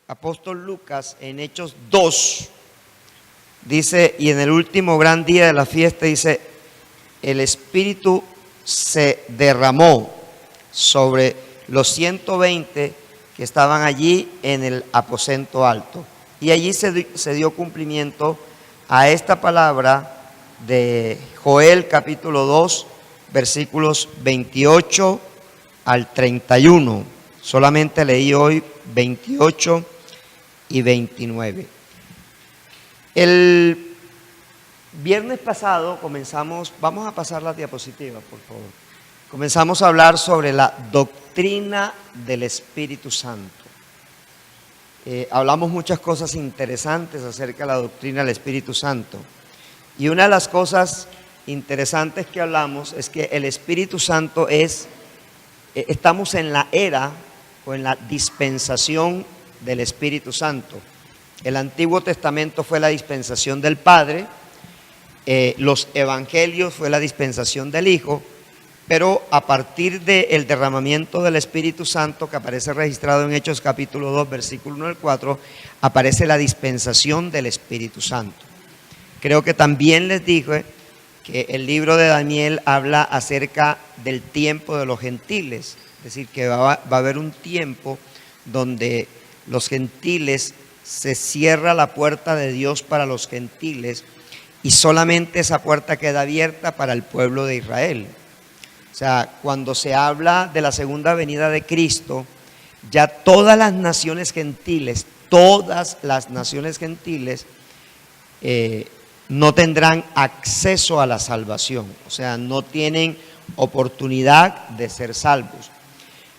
apóstol Lucas en Hechos 2, dice, y en el último gran día de la fiesta, dice, el Espíritu se derramó sobre los 120 que estaban allí en el aposento alto. Y allí se dio cumplimiento a esta palabra de Joel capítulo 2, versículos 28 al 31. Solamente leí hoy 28 y 29. El viernes pasado comenzamos, vamos a pasar la diapositiva, por favor. Comenzamos a hablar sobre la doctrina del Espíritu Santo. Hablamos muchas cosas interesantes acerca de la doctrina del Espíritu Santo. Y una de las cosas interesantes que hablamos es que el Espíritu Santo estamos en la era o en la dispensación del Espíritu Santo. El Antiguo Testamento fue la dispensación del Padre, los Evangelios fue la dispensación del Hijo, pero a partir del derramamiento del Espíritu Santo, que aparece registrado en Hechos capítulo 2, versículo 1 al 4, aparece la dispensación del Espíritu Santo. Creo que también les dije que el libro de Daniel habla acerca del tiempo de los gentiles, es decir, que va a haber un tiempo donde los gentiles, se cierra la puerta de Dios para los gentiles y solamente esa puerta queda abierta para el pueblo de Israel. O sea, cuando se habla de la segunda venida de Cristo, ya todas las naciones gentiles no tendrán acceso a la salvación, o sea, no tienen oportunidad de ser salvos.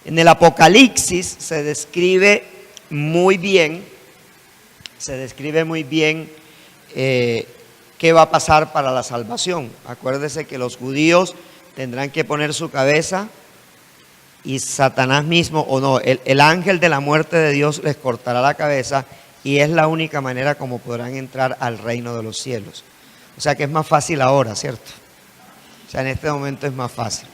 En el Apocalipsis se describe muy bien qué va a pasar para la salvación. Acuérdese que los judíos tendrán que poner su cabeza y Satanás mismo, o no, el ángel de la muerte de Dios les cortará la cabeza y es la única manera como podrán entrar al reino de los cielos. O sea que es más fácil ahora, ¿cierto? O sea, en este momento es más fácil,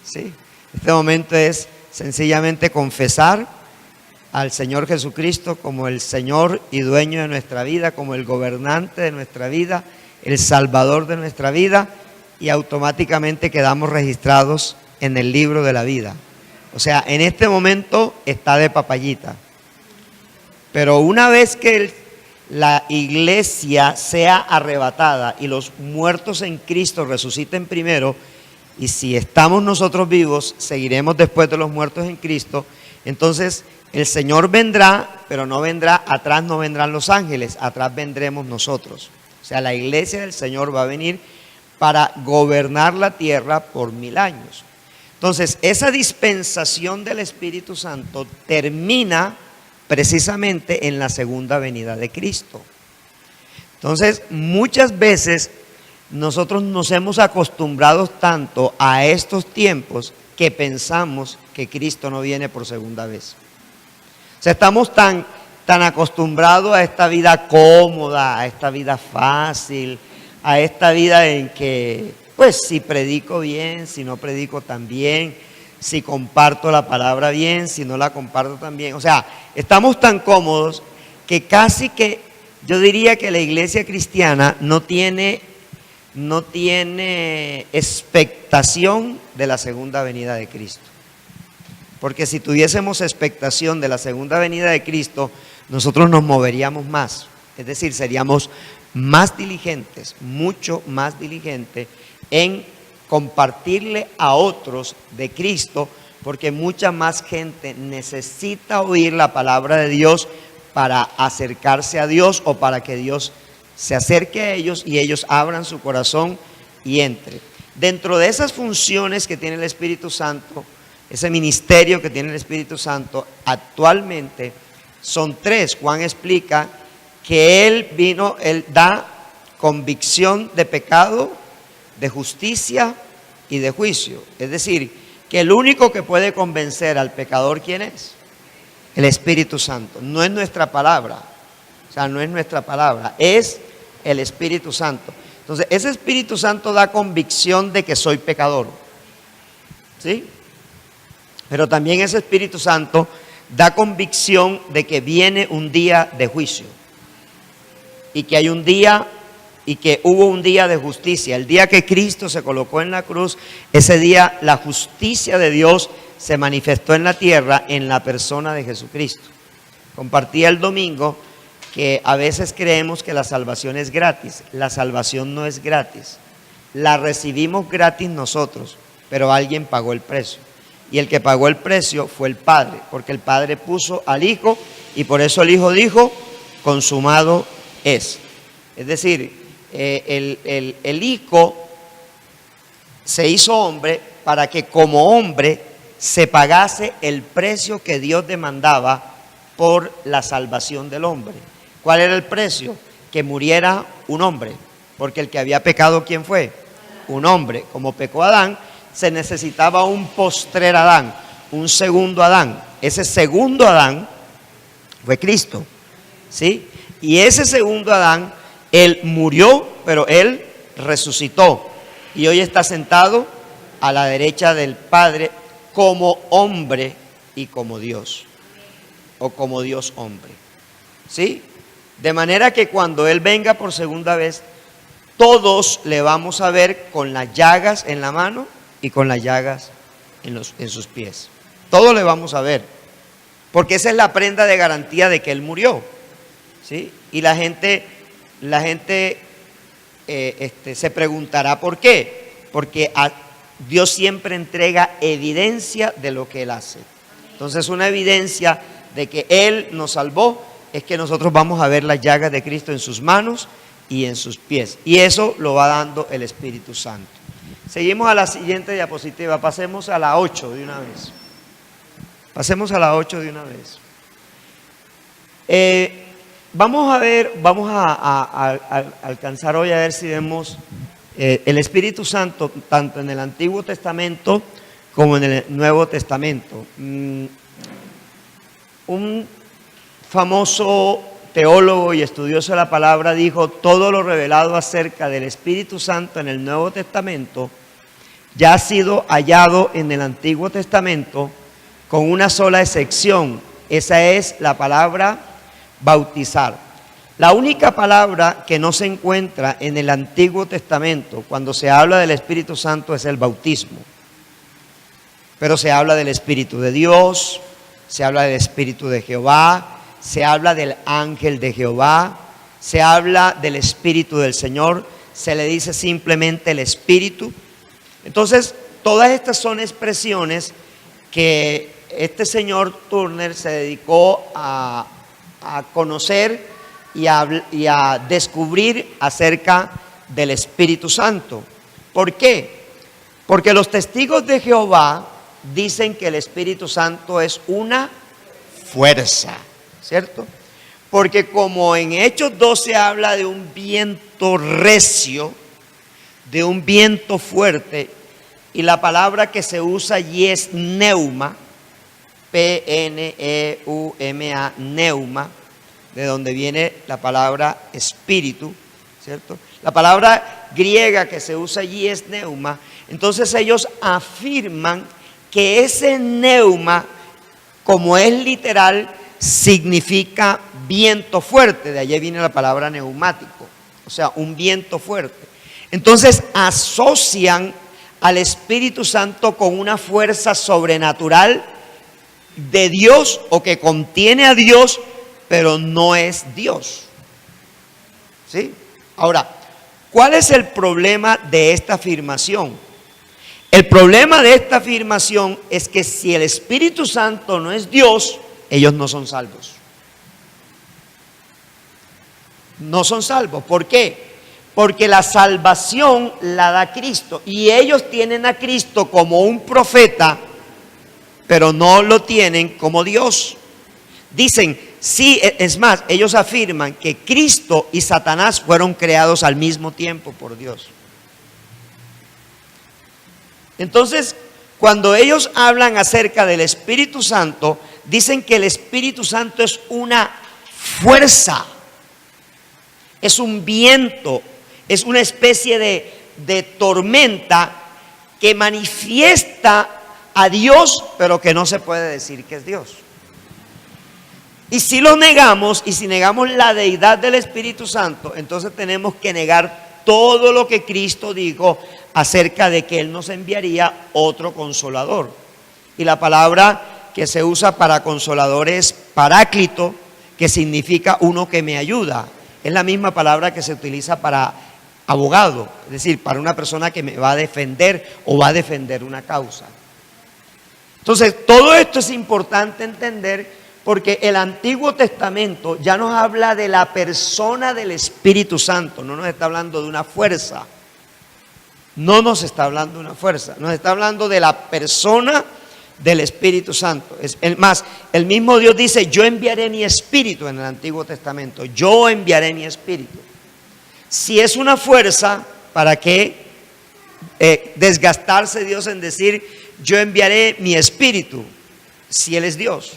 ¿sí? En este momento es sencillamente confesar al Señor Jesucristo como el Señor y dueño de nuestra vida, como el gobernante de nuestra vida, el Salvador de nuestra vida, y automáticamente quedamos registrados en el libro de la vida. O sea, en este momento está de papayita. Pero una vez que la iglesia sea arrebatada y los muertos en Cristo resuciten primero, y si estamos nosotros vivos, seguiremos después de los muertos en Cristo, entonces el Señor vendrá, pero no vendrá, atrás no vendrán los ángeles, atrás vendremos nosotros. O sea, la iglesia del Señor va a venir para gobernar la tierra por 1000 años. Entonces, esa dispensación del Espíritu Santo termina precisamente en la segunda venida de Cristo. Entonces, muchas veces nosotros nos hemos acostumbrado tanto a estos tiempos que pensamos que Cristo no viene por segunda vez. O sea, estamos tan acostumbrados a esta vida cómoda, a esta vida fácil, a esta vida en que, pues, si predico bien, si no predico tan bien, si comparto la palabra bien, si no la comparto tan bien. O sea, estamos tan cómodos que casi que yo diría que la iglesia cristiana no tiene expectación de la segunda venida de Cristo. Porque si tuviésemos expectación de la segunda venida de Cristo, nosotros nos moveríamos más. Es decir, seríamos más diligentes, mucho más diligentes en compartirle a otros de Cristo, porque mucha más gente necesita oír la palabra de Dios para acercarse a Dios o para que Dios se acerque a ellos y ellos abran su corazón y entre. Dentro de esas funciones que tiene el Espíritu Santo, ese ministerio que tiene el Espíritu Santo, actualmente son 3. Juan explica que Él da convicción de pecado, de justicia y de juicio. Es decir, que el único que puede convencer al pecador, ¿quién es? El Espíritu Santo. No es nuestra palabra. O sea, no es nuestra palabra, es el Espíritu Santo. Entonces, ese Espíritu Santo da convicción de que soy pecador, ¿sí? Pero también ese Espíritu Santo da convicción de que viene un día de juicio y que hay un día y que hubo un día de justicia. El día que Cristo se colocó en la cruz, ese día la justicia de Dios se manifestó en la tierra en la persona de Jesucristo. Compartía el domingo que a veces creemos que la salvación es gratis. La salvación no es gratis. La recibimos gratis nosotros, pero alguien pagó el precio. Y el que pagó el precio fue el Padre, porque el Padre puso al Hijo y por eso el Hijo dijo, consumado es. Es decir, el Hijo se hizo hombre para que como hombre se pagase el precio que Dios demandaba por la salvación del hombre. ¿Cuál era el precio? Que muriera un hombre, porque el que había pecado, ¿quién fue? Un hombre. Como pecó Adán, se necesitaba un postrer Adán, un segundo Adán. Ese segundo Adán fue Cristo, ¿sí? Y ese segundo Adán, él murió, pero él resucitó. Y hoy está sentado a la derecha del Padre como hombre y como Dios. O como Dios hombre, ¿sí? De manera que cuando Él venga por segunda vez, todos le vamos a ver con las llagas en la mano y con las llagas en sus pies. Todos le vamos a ver, porque esa es la prenda de garantía de que Él murió, ¿sí? Y la gente se preguntará ¿por qué? Porque Dios siempre entrega evidencia de lo que Él hace. Entonces, una evidencia de que Él nos salvó es que nosotros vamos a ver las llagas de Cristo en sus manos y en sus pies. Y eso lo va dando el Espíritu Santo. Seguimos a la siguiente diapositiva. Pasemos a la 8 de una vez. Pasemos a la 8 de una vez. Vamos a alcanzar hoy a ver si vemos el Espíritu Santo tanto en el Antiguo Testamento como en el Nuevo Testamento. Un famoso teólogo y estudioso de la palabra dijo: todo lo revelado acerca del Espíritu Santo en el Nuevo Testamento ya ha sido hallado en el Antiguo Testamento con una sola excepción. Esa es la palabra bautizar. La única palabra que no se encuentra en el Antiguo Testamento cuando se habla del Espíritu Santo es el bautismo. Pero se habla del Espíritu de Dios, se habla del Espíritu de Jehová, se habla del ángel de Jehová, se habla del Espíritu del Señor, se le dice simplemente el Espíritu. Entonces, todas estas son expresiones que este señor Turner se dedicó a conocer y a descubrir acerca del Espíritu Santo. ¿Por qué? Porque los testigos de Jehová dicen que el Espíritu Santo es una fuerza, ¿cierto? Porque como en Hechos 12 habla de un viento recio, de un viento fuerte, y la palabra que se usa allí es neuma, P-N-E-U-M-A, neuma, de donde viene la palabra espíritu, ¿cierto? La palabra griega que se usa allí es neuma. Entonces ellos afirman que ese neuma, como es literal, significa viento fuerte. De allí viene la palabra neumático, o sea, un viento fuerte. Entonces asocian al Espíritu Santo con una fuerza sobrenatural de Dios, o que contiene a Dios, pero no es Dios. ¿Sí? Ahora, ¿cuál es el problema de esta afirmación? El problema de esta afirmación es que si el Espíritu Santo no es Dios, ellos no son salvos. No son salvos. ¿Por qué? Porque la salvación la da Cristo y ellos tienen a Cristo como un profeta, pero no lo tienen como Dios. Dicen, sí, es más, ellos afirman que Cristo y Satanás fueron creados al mismo tiempo por Dios. Entonces, cuando ellos hablan acerca del Espíritu Santo, dicen que el Espíritu Santo es una fuerza, es un viento, es una especie de tormenta que manifiesta a Dios, pero que no se puede decir que es Dios. Y si lo negamos, y si negamos la deidad del Espíritu Santo, entonces tenemos que negar todo lo que Cristo dijo acerca de que Él nos enviaría otro consolador. Y la palabra que se usa para consolador es paráclito, que significa uno que me ayuda. Es la misma palabra que se utiliza para abogado, es decir, para una persona que me va a defender o va a defender una causa. Entonces, todo esto es importante entender, porque el Antiguo Testamento ya nos habla de la persona del Espíritu Santo, no nos está hablando de una fuerza, no nos está hablando de una fuerza, nos está hablando de la persona del Espíritu Santo. Es más, el mismo Dios dice: yo enviaré mi Espíritu en el Antiguo Testamento, yo enviaré mi Espíritu. Si es una fuerza, ¿para qué desgastarse Dios en decir yo enviaré mi Espíritu? Si Él es Dios,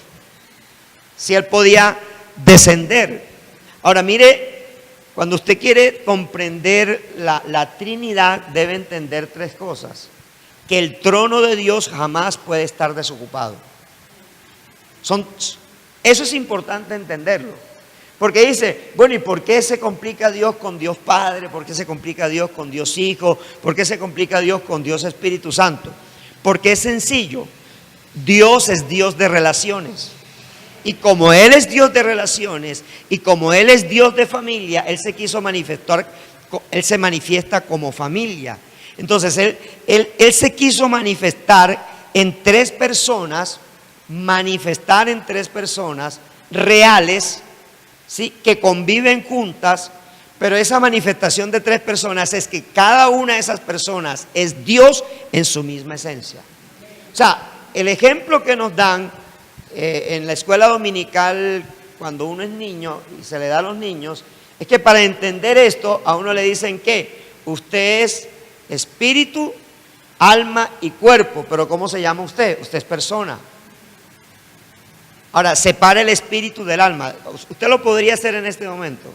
si Él podía descender. Ahora mire, cuando usted quiere comprender la Trinidad, debe entender tres cosas: que el trono de Dios jamás puede estar desocupado. Eso es importante entenderlo. Porque dice, bueno, ¿y por qué se complica Dios con Dios Padre? ¿Por qué se complica Dios con Dios Hijo? ¿Por qué se complica Dios con Dios Espíritu Santo? Porque es sencillo. Dios es Dios de relaciones. Y como Él es Dios de relaciones, y como Él es Dios de familia, Él se quiso manifestar, Él se manifiesta como familia. Entonces Él se quiso manifestar en tres personas, reales, ¿sí?, que conviven juntas, pero esa manifestación de tres personas es que cada una de esas personas es Dios en su misma esencia. O sea, el ejemplo que nos dan en la escuela dominical cuando uno es niño y se le da a los niños, es que para entender esto a uno le dicen que usted es espíritu, alma y cuerpo, pero ¿cómo se llama usted? Usted es persona. Ahora, separe el espíritu del alma. Usted lo podría hacer en este momento.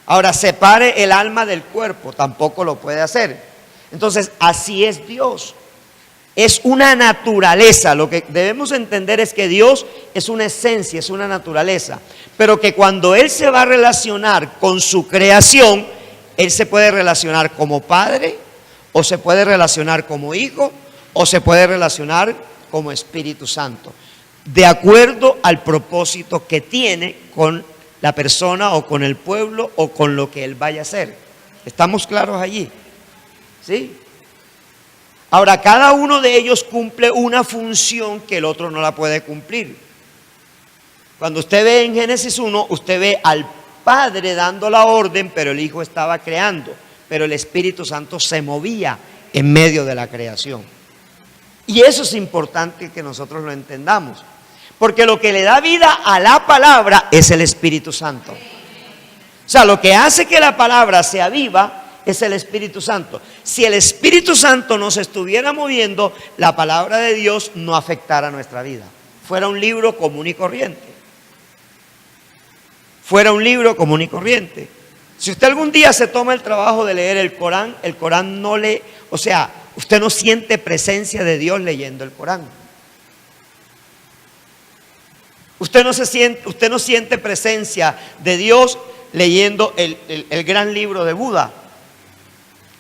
Ahora, separe el alma del cuerpo. Tampoco lo puede hacer. Entonces, así es Dios. Es una naturaleza. Lo que debemos entender es que Dios es una esencia, es una naturaleza. Pero que cuando Él se va a relacionar con su creación, Él se puede relacionar como Padre, o se puede relacionar como Hijo, o se puede relacionar como Espíritu Santo, de acuerdo al propósito que tiene con la persona o con el pueblo o con lo que Él vaya a hacer. ¿Estamos claros allí? ¿Sí? Ahora, cada uno de ellos cumple una función que el otro no la puede cumplir. Cuando usted ve en Génesis 1, usted ve al Padre dando la orden, pero el Hijo estaba creando, pero el Espíritu Santo se movía en medio de la creación. Y eso es importante que nosotros lo entendamos, porque lo que le da vida a la palabra es el Espíritu Santo. O sea, lo que hace que la palabra sea viva es el Espíritu Santo. Si el Espíritu Santo no se estuviera moviendo, la palabra de Dios no afectara nuestra vida. Fuera un libro común y corriente. Si usted algún día se toma el trabajo de leer el Corán no le... O sea, usted no siente presencia de Dios leyendo el Corán. Usted no siente presencia de Dios leyendo el gran libro de Buda.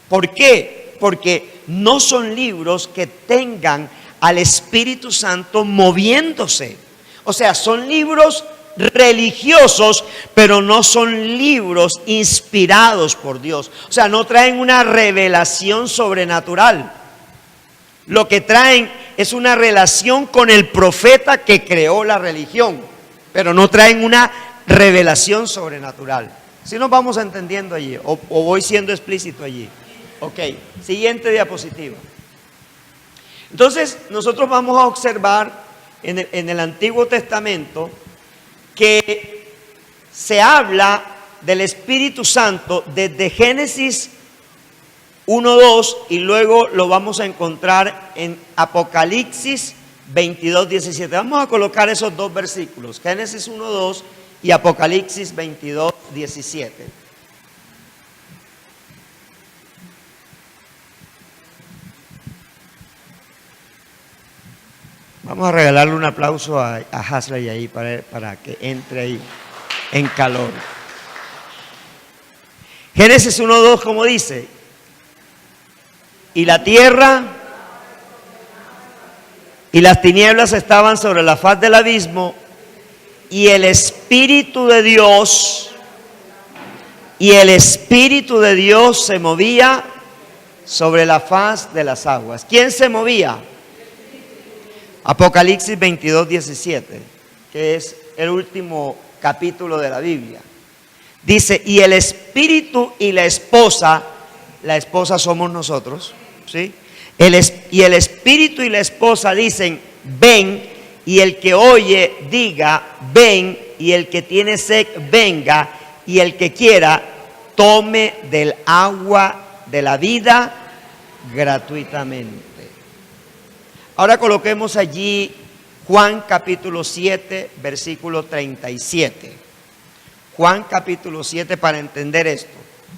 ¿Por qué? Porque no son libros que tengan al Espíritu Santo moviéndose. O sea, son libros religiosos, pero no son libros inspirados por Dios. O sea, no traen una revelación sobrenatural. Lo que traen es una relación con el profeta que creó la religión, pero no traen una revelación sobrenatural. Si nos vamos entendiendo allí, o voy siendo explícito allí. Ok, siguiente diapositiva. Entonces, nosotros vamos a observar en el Antiguo Testamento que se habla del Espíritu Santo desde Génesis 1:2 y luego lo vamos a encontrar en Apocalipsis 22:17. Vamos a colocar esos dos versículos, Génesis 1:2 y Apocalipsis 22:17. Vamos a regalarle un aplauso a Hasley ahí para que entre ahí en calor. Génesis 1:2, como dice, y la tierra y las tinieblas estaban sobre la faz del abismo, y el Espíritu de Dios se movía sobre la faz de las aguas. ¿Quién se movía? Apocalipsis 22:17, que es el último capítulo de la Biblia. Dice, y el Espíritu y la esposa somos nosotros, ¿sí? Y el Espíritu y la esposa dicen, ven, y el que oye diga, ven, y el que tiene sed, venga, y el que quiera, tome del agua de la vida gratuitamente. Ahora coloquemos allí Juan capítulo 7, versículo 37. Juan capítulo 7 para entender esto.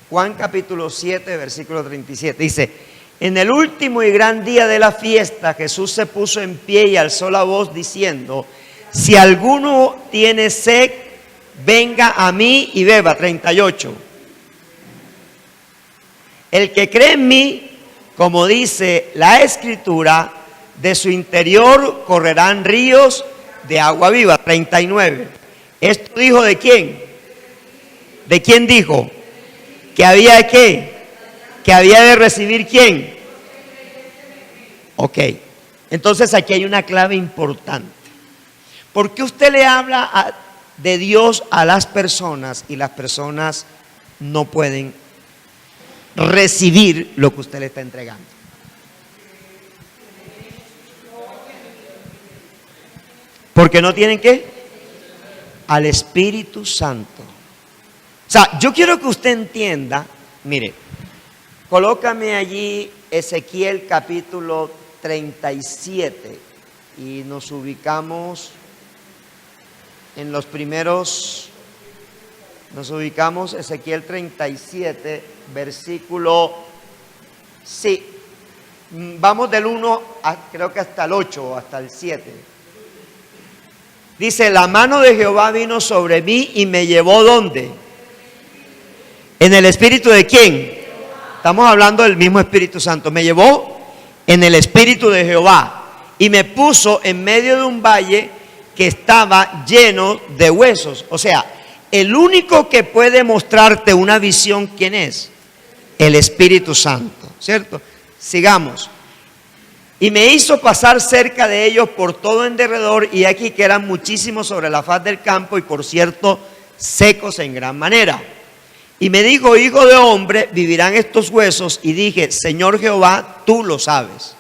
Juan capítulo 7, versículo 37. Dice, en el último y gran día de la fiesta, Jesús se puso en pie y alzó la voz diciendo, si alguno tiene sed, venga a mí y beba. 38. El que cree en mí, como dice la Escritura, de su interior correrán ríos de agua viva. 39. ¿Esto dijo de quién? ¿De quién dijo? ¿Que había de qué? ¿Que había de recibir quién? Ok. Entonces aquí hay una clave importante. ¿Por qué usted le habla de Dios a las personas y las personas no pueden recibir lo que usted le está entregando? Porque no tienen ¿qué? Al Espíritu Santo. O sea, yo quiero que usted entienda, mire, colócame allí Ezequiel capítulo 37 y nos ubicamos en los primeros, Ezequiel 37, versículo, sí, vamos del 1 creo que hasta el 8 o hasta el 7. Dice, la mano de Jehová vino sobre mí y me llevó ¿dónde? ¿En el Espíritu de quién? Estamos hablando del mismo Espíritu Santo. Me llevó en el Espíritu de Jehová y me puso en medio de un valle que estaba lleno de huesos. O sea, el único que puede mostrarte una visión, ¿quién es? El Espíritu Santo, ¿cierto? Sigamos. Y me hizo pasar cerca de ellos por todo en derredor, y aquí que eran muchísimos sobre la faz del campo, y por cierto, secos en gran manera. Y me dijo, hijo de hombre, ¿vivirán estos huesos? Y dije, Señor Jehová, tú lo sabes.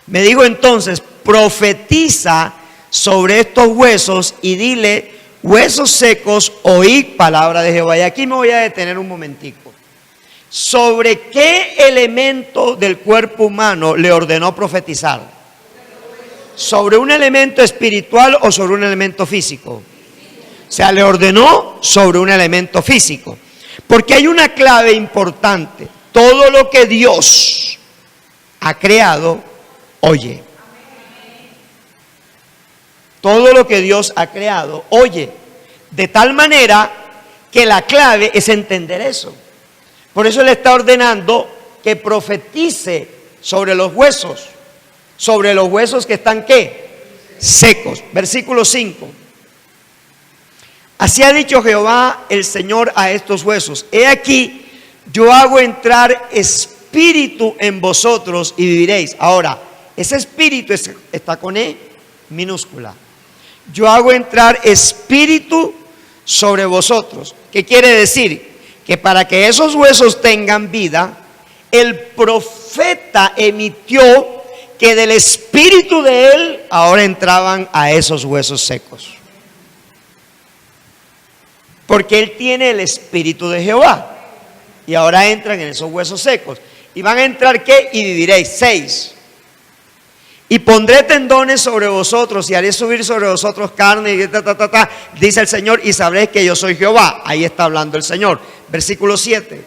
Me dijo entonces, profetiza sobre estos huesos y dile, huesos secos, oíd palabra de Jehová. Y aquí me voy a detener un momentico. ¿Sobre qué elemento del cuerpo humano le ordenó profetizar? ¿Sobre un elemento espiritual o sobre un elemento físico? O sea, le ordenó sobre un elemento físico. Porque hay una clave importante. Todo lo que Dios ha creado, oye. Todo lo que Dios ha creado, oye. De tal manera que la clave es entender eso. Por eso le está ordenando que profetice sobre los huesos que están ¿qué? Secos. Versículo 5. Así ha dicho Jehová el Señor a estos huesos. He aquí, yo hago entrar espíritu en vosotros y viviréis. Ahora, ese espíritu está con E minúscula. Yo hago entrar espíritu sobre vosotros. ¿Qué quiere decir? Que para que esos huesos tengan vida, el profeta emitió que del espíritu de él ahora entraban a esos huesos secos. Porque él tiene el espíritu de Jehová y ahora entran en esos huesos secos. ¿Y van a entrar qué? Y viviréis. 6. Y pondré tendones sobre vosotros y haré subir sobre vosotros carne, y dice el Señor, y sabréis que yo soy Jehová. Ahí está hablando el Señor. Versículo 7.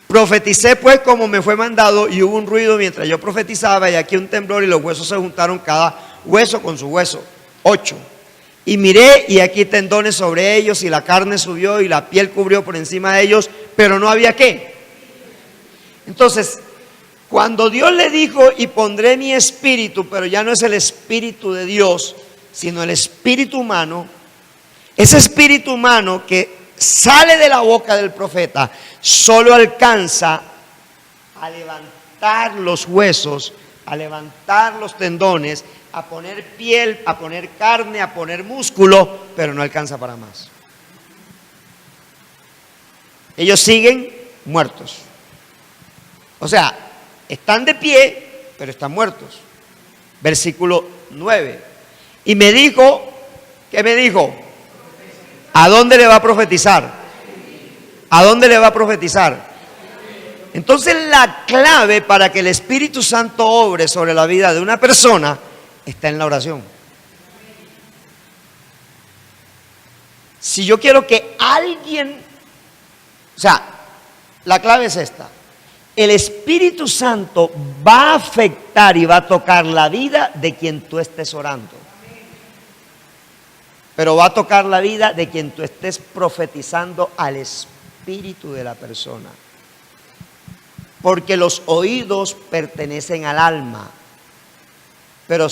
Profeticé pues como me fue mandado, y hubo un ruido mientras yo profetizaba, y aquí un temblor, y los huesos se juntaron cada hueso con su hueso. 8. Y miré, y aquí tendones sobre ellos, y la carne subió, y la piel cubrió por encima de ellos, pero no había ¿qué? Entonces, cuando Dios le dijo, y pondré mi espíritu, pero ya no es el espíritu de Dios, sino el espíritu humano, ese espíritu humano que sale de la boca del profeta, solo alcanza a levantar los huesos, a levantar los tendones, a poner piel, a poner carne, a poner músculo, pero no alcanza para más. Ellos siguen muertos. O sea, están de pie, pero están muertos. Versículo 9. Y me dijo, ¿qué me dijo? ¿A dónde le va a profetizar? ¿A dónde le va a profetizar? Entonces la clave para que el Espíritu Santo obre sobre la vida de una persona está en la oración. Si yo quiero que alguien, o sea, la clave es esta: el Espíritu Santo va a afectar y va a tocar la vida de quien tú estés orando, pero va a tocar la vida de quien tú estés profetizando al espíritu de la persona, porque los oídos pertenecen al alma, pero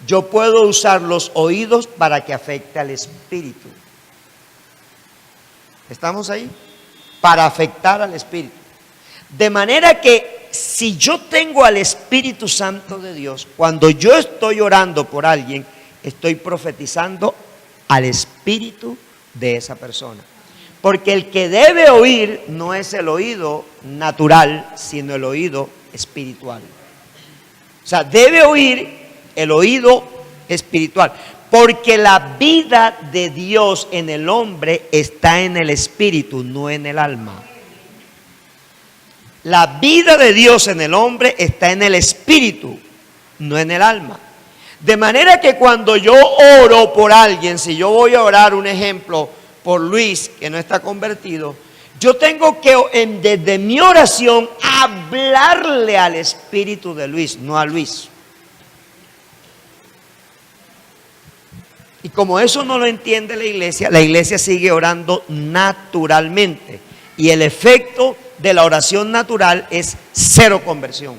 yo puedo usar los oídos para que afecte al espíritu. ¿Estamos ahí? Para afectar al espíritu. De manera que si yo tengo al Espíritu Santo de Dios, cuando yo estoy orando por alguien, estoy profetizando al espíritu de esa persona. Porque el que debe oír no es el oído natural, sino el oído espiritual. O sea, debe oír el oído espiritual. Porque la vida de Dios en el hombre está en el espíritu, no en el alma. La vida de Dios en el hombre está en el espíritu, no en el alma. De manera que cuando yo oro por alguien, si yo voy a orar, un ejemplo, por Luis, que no está convertido, yo tengo que, desde mi oración, hablarle al espíritu de Luis, no a Luis. Y como eso no lo entiende la iglesia sigue orando naturalmente. Y el efecto de la oración natural es cero conversión.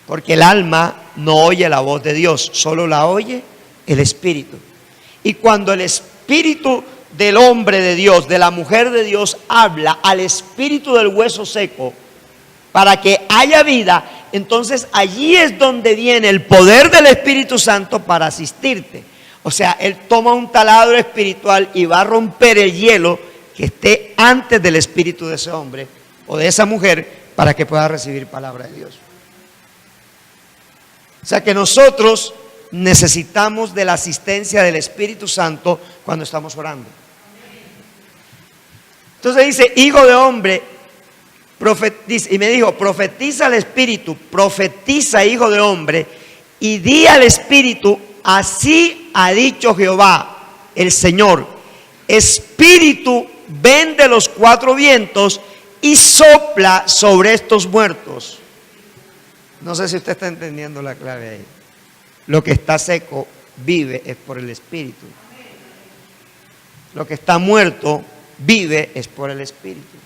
Porque el alma no oye la voz de Dios, solo la oye el espíritu. Y cuando el espíritu del hombre de Dios, de la mujer de Dios, habla al espíritu del hueso seco para que haya vida, entonces allí es donde viene el poder del Espíritu Santo para asistirte. O sea, Él toma un taladro espiritual y va a romper el hielo que esté antes del espíritu de ese hombre o de esa mujer para que pueda recibir palabra de Dios. O sea que nosotros necesitamos de la asistencia del Espíritu Santo cuando estamos orando. Entonces dice, hijo de hombre, y me dijo, profetiza al Espíritu, profetiza, hijo de hombre, y di al Espíritu, así ha dicho Jehová, el Señor, Espíritu, ven de los cuatro vientos y sopla sobre estos muertos. No sé si usted está entendiendo la clave ahí. Lo que está seco vive es por el Espíritu. Lo que está muerto vive es por el Espíritu.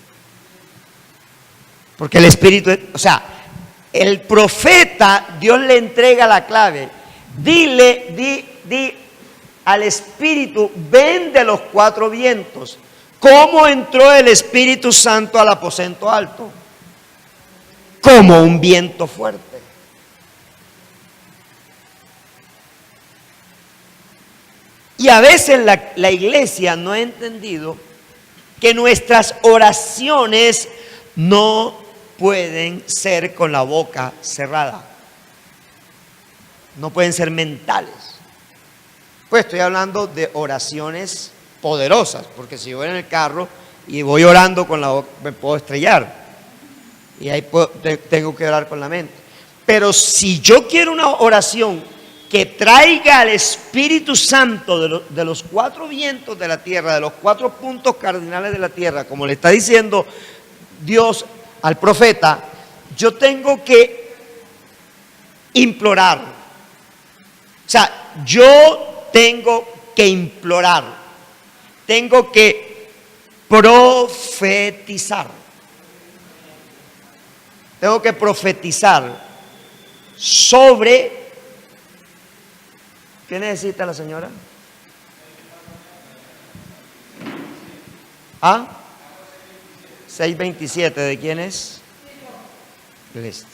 Porque el Espíritu, o sea, el profeta, Dios le entrega la clave. Di al Espíritu, ven de los cuatro vientos. ¿Cómo entró el Espíritu Santo al aposento alto? Como un viento fuerte. Y a veces la iglesia no ha entendido que nuestras oraciones no pueden ser con la boca cerrada. No pueden ser mentales. Pues estoy hablando de oraciones poderosas, porque si yo voy en el carro y voy orando con la boca, me puedo estrellar. Y ahí tengo que orar con la mente. Pero si yo quiero una oración que traiga al Espíritu Santo de los cuatro vientos de la tierra, de los cuatro puntos cardinales de la tierra, como le está diciendo Dios al profeta, yo tengo que implorar, O sea, yo tengo que implorar, tengo que profetizar. Tengo que profetizar sobre... ¿Qué necesita la señora? ¿Ah? 6:27, ¿de quién es? Listo.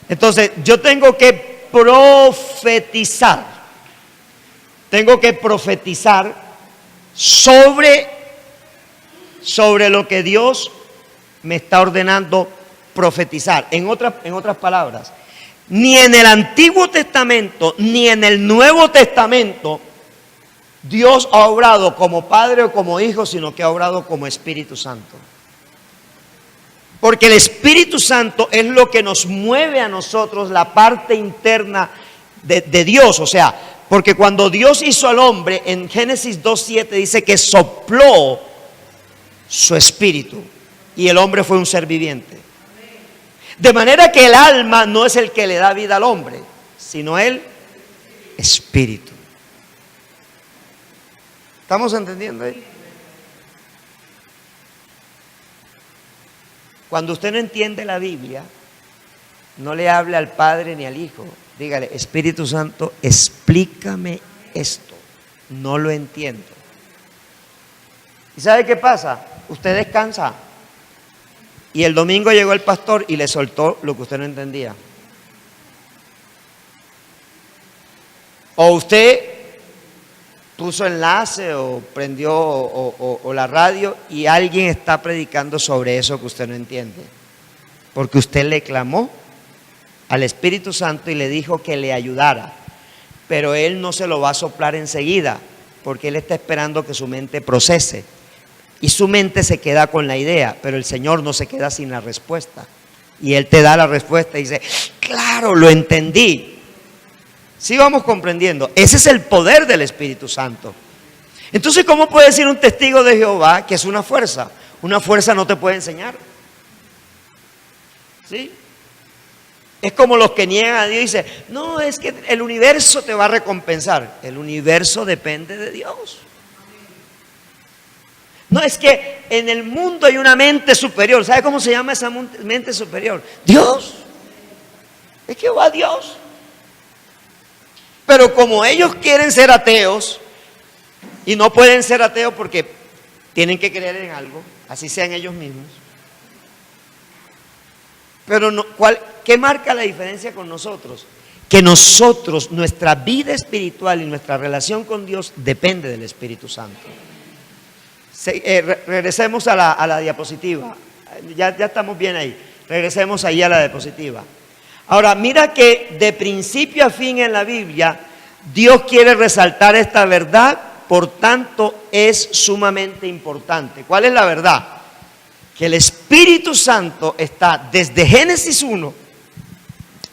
Entonces, yo tengo que profetizar. Tengo que profetizar sobre lo que Dios me está ordenando profetizar. En otras palabras, ni en el Antiguo Testamento ni en el Nuevo Testamento Dios ha obrado como Padre o como Hijo, sino que ha obrado como Espíritu Santo. Porque el Espíritu Santo es lo que nos mueve a nosotros, la parte interna de Dios. O sea, porque cuando Dios hizo al hombre, en Génesis 2:7 dice que sopló su espíritu y el hombre fue un ser viviente. De manera que el alma no es el que le da vida al hombre, sino el espíritu. ¿Estamos entendiendo ahí? Cuando usted no entiende la Biblia, no le hable al Padre ni al Hijo. Dígale, Espíritu Santo, explícame esto. No lo entiendo. ¿Y sabe qué pasa? Usted descansa. Y el domingo llegó el pastor y le soltó lo que usted no entendía. O usted puso enlace o prendió o la radio y alguien está predicando sobre eso que usted no entiende. Porque usted le clamó al Espíritu Santo y le dijo que le ayudara. Pero Él no se lo va a soplar enseguida, porque Él está esperando que su mente procese. Y su mente se queda con la idea, pero el Señor no se queda sin la respuesta. Y Él te da la respuesta y dice, claro, lo entendí. Sí, vamos comprendiendo. Ese es el poder del Espíritu Santo. Entonces, ¿cómo puede decir un testigo de Jehová que es una fuerza? Una fuerza no te puede enseñar. ¿Sí? Es como los que niegan a Dios y dicen, no, es que el universo te va a recompensar. El universo depende de Dios. No, es que en el mundo hay una mente superior. ¿Sabe cómo se llama esa mente superior? Dios. Es que va Dios. Pero como ellos quieren ser ateos y no pueden ser ateos porque tienen que creer en algo, así sean ellos mismos. Pero no, ¿qué marca la diferencia con nosotros? Que nosotros, nuestra vida espiritual y nuestra relación con Dios depende del Espíritu Santo. Regresemos a la diapositiva. Ya estamos bien ahí. Regresemos ahí a la diapositiva. Ahora, mira que de principio a fin en la Biblia, Dios quiere resaltar esta verdad, por tanto es sumamente importante. ¿Cuál es la verdad? Que el Espíritu Santo está desde Génesis 1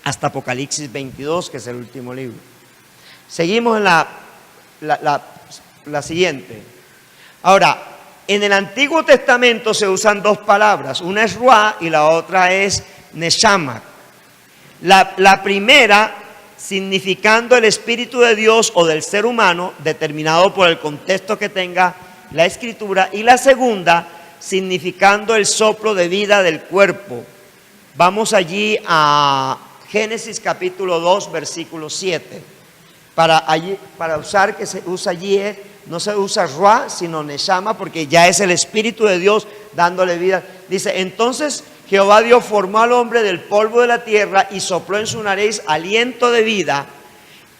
hasta Apocalipsis 22, que es el último libro. Seguimos en la siguiente. Ahora, en el Antiguo Testamento se usan dos palabras, una es ruah y la otra es neshama. La primera significando el Espíritu de Dios o del ser humano, determinado por el contexto que tenga la Escritura, y la segunda significando el soplo de vida del cuerpo. Vamos allí a Génesis capítulo 2, versículo 7. Para usar que se usa allí, no se usa ruah, sino neshama, porque ya es el Espíritu de Dios dándole vida. Dice, entonces Jehová Dios formó al hombre del polvo de la tierra y sopló en su nariz aliento de vida,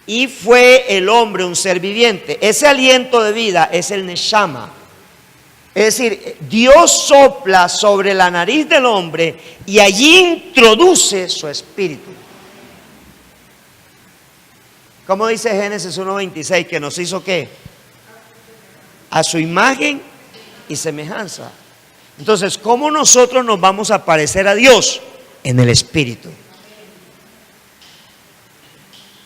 y fue el hombre un ser viviente. Ese aliento de vida es el neshama. Es decir, Dios sopla sobre la nariz del hombre y allí introduce su espíritu. ¿Cómo dice Génesis 1:26? Que nos hizo ¿qué? A su imagen y semejanza. Entonces, ¿cómo nosotros nos vamos a parecer a Dios? En el Espíritu.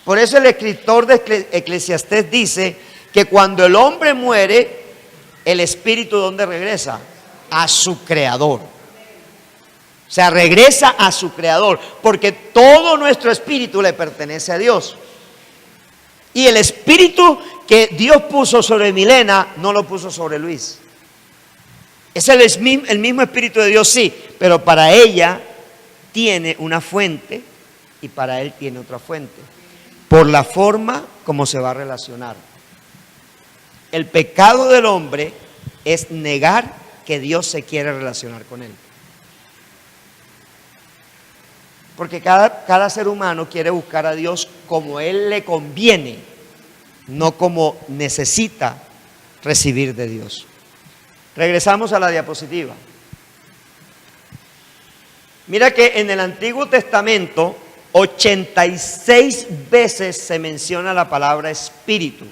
Por eso el escritor de Eclesiastés dice que cuando el hombre muere, el Espíritu ¿dónde regresa? A su Creador. O sea, regresa a su creador, porque todo nuestro espíritu le pertenece a Dios. Y el espíritu que Dios puso sobre Milena no lo puso sobre Luis. Es el mismo espíritu de Dios, sí, pero para ella tiene una fuente y para él tiene otra fuente, por la forma como se va a relacionar. El pecado del hombre es negar que Dios se quiere relacionar con él. Porque cada ser humano quiere buscar a Dios como él le conviene, no como necesita recibir de Dios. Regresamos a la diapositiva. Mira que en el Antiguo Testamento 86 veces se menciona la palabra espíritu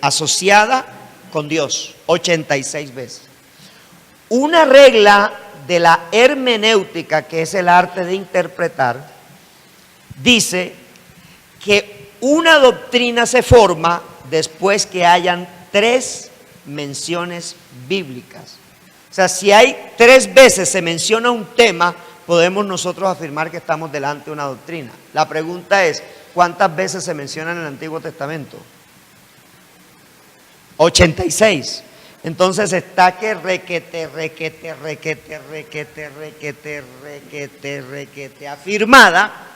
asociada con Dios, 86 veces. Una regla de la hermenéutica, que es el arte de interpretar, dice que una doctrina se forma después que hayan 3 menciones bíblicas. O sea, si hay 3 veces se menciona un tema, podemos nosotros afirmar que estamos delante de una doctrina. La pregunta es, ¿cuántas veces se menciona en el Antiguo Testamento? 86. Entonces está que requete afirmada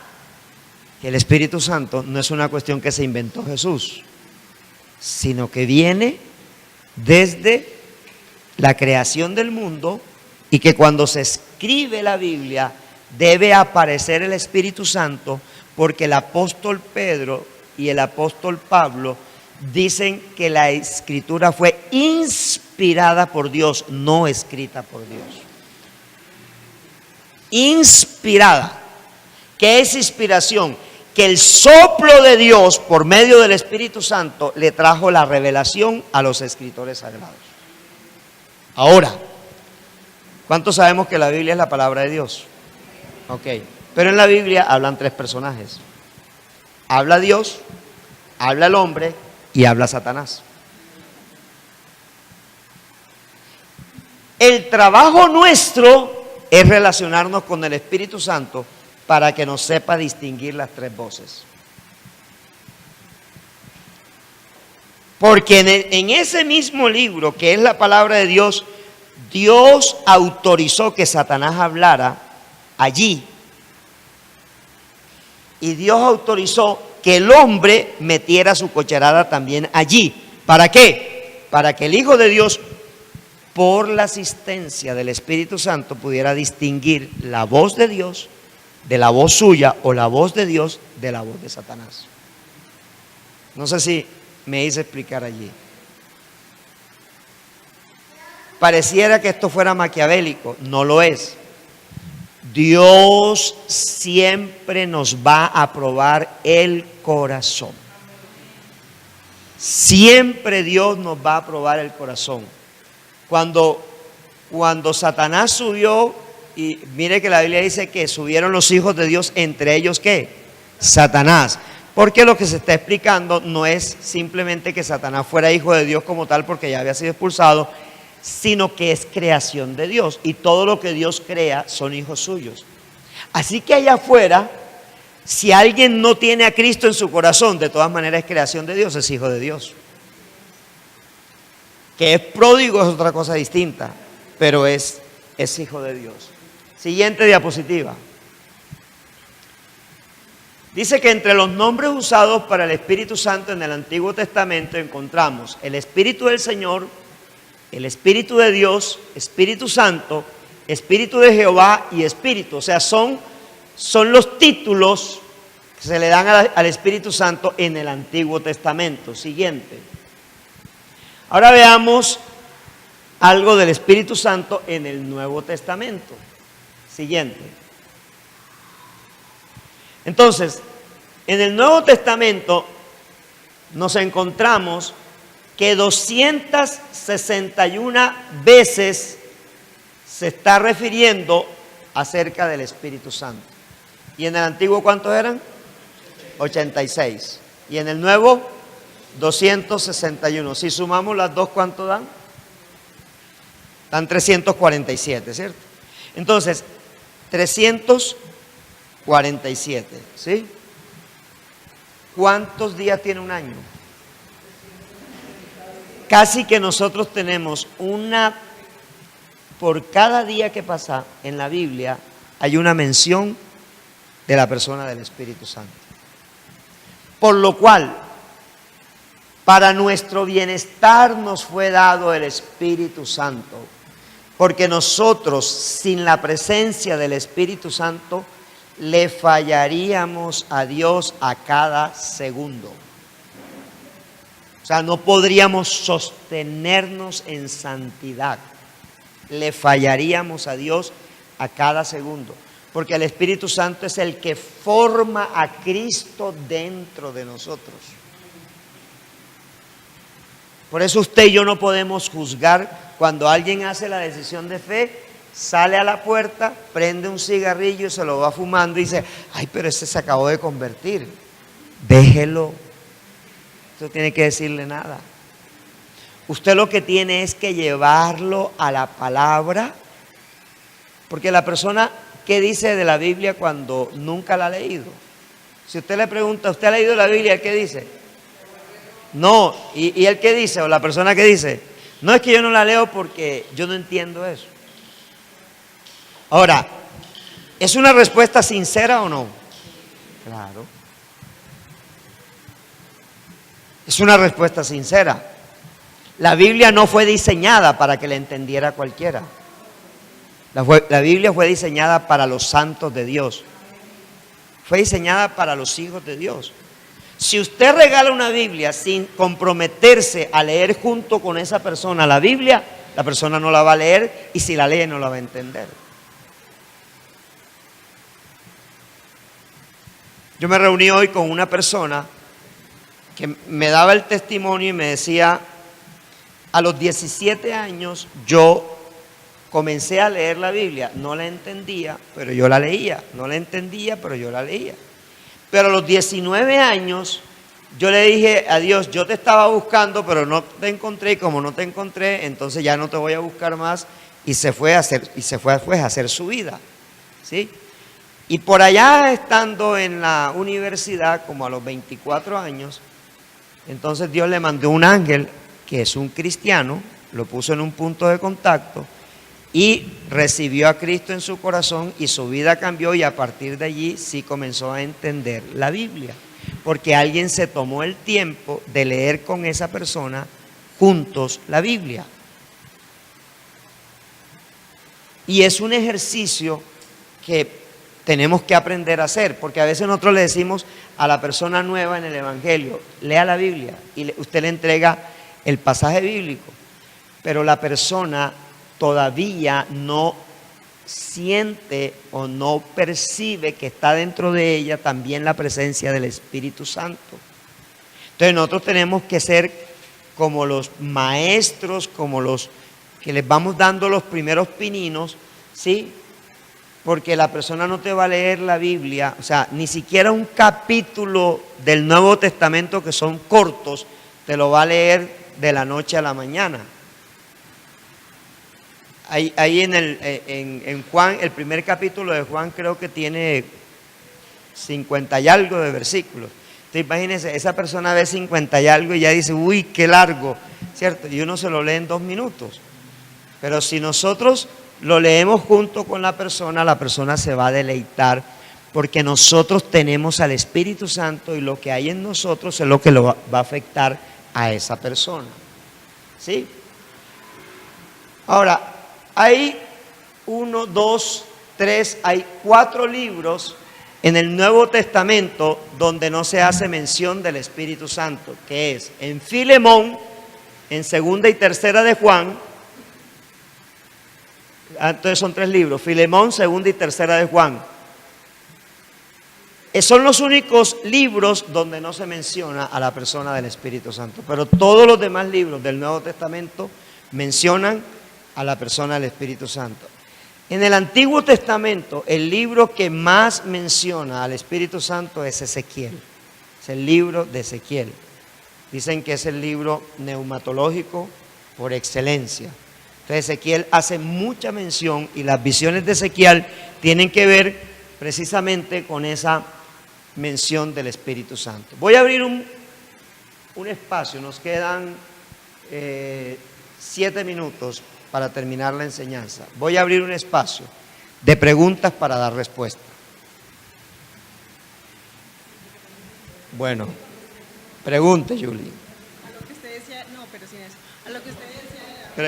que el Espíritu Santo no es una cuestión que se inventó Jesús, sino que viene desde la creación del mundo, y que cuando se escribe la Biblia debe aparecer el Espíritu Santo, porque el apóstol Pedro y el apóstol Pablo dicen que la escritura fue inspirada por Dios, no escrita por Dios. Inspirada. ¿Qué es inspiración? Que el soplo de Dios por medio del Espíritu Santo le trajo la revelación a los escritores sagrados. Ahora, ¿cuántos sabemos que la Biblia es la palabra de Dios? Ok, pero en la Biblia hablan 3 personajes. Habla Dios, habla el hombre y habla Satanás. El trabajo nuestro es relacionarnos con el Espíritu Santo para que nos sepa distinguir las 3 voces. Porque en ese mismo libro, que es la palabra de Dios, Dios autorizó que Satanás hablara allí. Y Dios autorizó que el hombre metiera su cucharada también allí. ¿Para qué? Para que el Hijo de Dios, por la asistencia del Espíritu Santo, pudiera distinguir la voz de Dios de la voz suya, o la voz de Dios de la voz de Satanás. No sé si me hice explicar allí. Pareciera que esto fuera maquiavélico, no lo es. Dios siempre nos va a probar el corazón. Siempre Dios nos va a probar el corazón. Cuando Satanás subió, y mire que la Biblia dice que subieron los hijos de Dios, entre ellos ¿qué? Satanás. Porque lo que se está explicando no es simplemente que Satanás fuera hijo de Dios como tal, porque ya había sido expulsado, sino que es creación de Dios, y todo lo que Dios crea son hijos suyos. Así que allá afuera, si alguien no tiene a Cristo en su corazón, de todas maneras es creación de Dios, es hijo de Dios. Que es pródigo es otra cosa distinta, pero es hijo de Dios. Siguiente diapositiva. Dice que entre los nombres usados para el Espíritu Santo en el Antiguo Testamento encontramos el Espíritu del Señor, el Espíritu de Dios, Espíritu Santo, Espíritu de Jehová y Espíritu. O sea, son los títulos que se le dan al Espíritu Santo en el Antiguo Testamento. Siguiente. Ahora veamos algo del Espíritu Santo en el Nuevo Testamento. Siguiente. Entonces, en el Nuevo Testamento nos encontramos que 261 veces se está refiriendo acerca del Espíritu Santo. ¿Y en el Antiguo cuántos eran? 86. Y en el Nuevo, 261. Si sumamos las dos, ¿cuánto dan? Dan 347, ¿cierto? Entonces, 347, ¿sí? ¿Cuántos días tiene un año? Casi que nosotros tenemos por cada día que pasa en la Biblia, hay una mención de la persona del Espíritu Santo. Por lo cual, para nuestro bienestar nos fue dado el Espíritu Santo, porque nosotros, sin la presencia del Espíritu Santo, le fallaríamos a Dios a cada segundo. O sea, no podríamos sostenernos en santidad. Le fallaríamos a Dios a cada segundo, porque el Espíritu Santo es el que forma a Cristo dentro de nosotros. Por eso usted y yo no podemos juzgar cuando alguien hace la decisión de fe, sale a la puerta, prende un cigarrillo y se lo va fumando y dice, ay, pero ese se acabó de convertir. Déjelo. Usted no tiene que decirle nada. Usted lo que tiene es que llevarlo a la palabra, porque la persona, ¿qué dice de la Biblia cuando nunca la ha leído? Si usted le pregunta, ¿usted ha leído la Biblia? ¿Qué dice? No. ¿Y él qué dice? O la persona que dice, no, es que yo no la leo porque yo no entiendo eso. Ahora, ¿es una respuesta sincera o no? Claro. Es una respuesta sincera. La Biblia no fue diseñada para que la entendiera cualquiera. La Biblia fue diseñada para los santos de Dios. Fue diseñada para los hijos de Dios. Si usted regala una Biblia sin comprometerse a leer junto con esa persona la Biblia, la persona no la va a leer y si la lee no la va a entender. Yo me reuní hoy con una persona que me daba el testimonio y me decía, a los 17 años yo comencé a leer la Biblia, no la entendía, pero yo la leía, no la entendía, pero yo la leía. Pero a los 19 años yo le dije a Dios, yo te estaba buscando, pero no te encontré, y como no te encontré, entonces ya no te voy a buscar más, y se fue a hacer su vida, ¿sí? Y por allá estando en la universidad, como a los 24 años, entonces Dios le mandó un ángel que es un cristiano, lo puso en un punto de contacto y recibió a Cristo en su corazón y su vida cambió y a partir de allí sí comenzó a entender la Biblia, porque alguien se tomó el tiempo de leer con esa persona juntos la Biblia. Y es un ejercicio que tenemos que aprender a hacer, porque a veces nosotros le decimos a la persona nueva en el Evangelio, lea la Biblia, y usted le entrega el pasaje bíblico, pero la persona todavía no siente o no percibe que está dentro de ella también la presencia del Espíritu Santo. Entonces nosotros tenemos que ser como los maestros, como los que les vamos dando los primeros pininos, ¿sí? Porque la persona no te va a leer la Biblia, o sea, ni siquiera un capítulo del Nuevo Testamento que son cortos, te lo va a leer de la noche a la mañana. Ahí en Juan, el primer capítulo de Juan creo que tiene 50 y algo de versículos. Entonces imagínense, esa persona ve 50 y algo y ya dice, uy, qué largo, ¿cierto? Y uno se lo lee en 2 minutos. Pero si nosotros lo leemos junto con la persona se va a deleitar, porque nosotros tenemos al Espíritu Santo y lo que hay en nosotros es lo que lo va a afectar a esa persona. ¿Sí? Ahora, hay 1, 2, 3, hay 4 libros en el Nuevo Testamento donde no se hace mención del Espíritu Santo, que es en Filemón, en 2 y 3 de Juan. Entonces son 3 libros, Filemón, 2 y 3 de Juan. Son los únicos libros donde no se menciona a la persona del Espíritu Santo, pero todos los demás libros del Nuevo Testamento mencionan a la persona del Espíritu Santo. En el Antiguo Testamento, el libro que más menciona al Espíritu Santo es Ezequiel, es el libro de Ezequiel. Dicen que es el libro neumatológico por excelencia. Entonces Ezequiel hace mucha mención y las visiones de Ezequiel tienen que ver precisamente con esa mención del Espíritu Santo. Voy a abrir un espacio, nos quedan 7 minutos para terminar la enseñanza. Voy a abrir un espacio de preguntas para dar respuesta. Bueno, pregunte, Julie. A lo que usted decía, no, pero sin eso. A lo que usted decía. Pero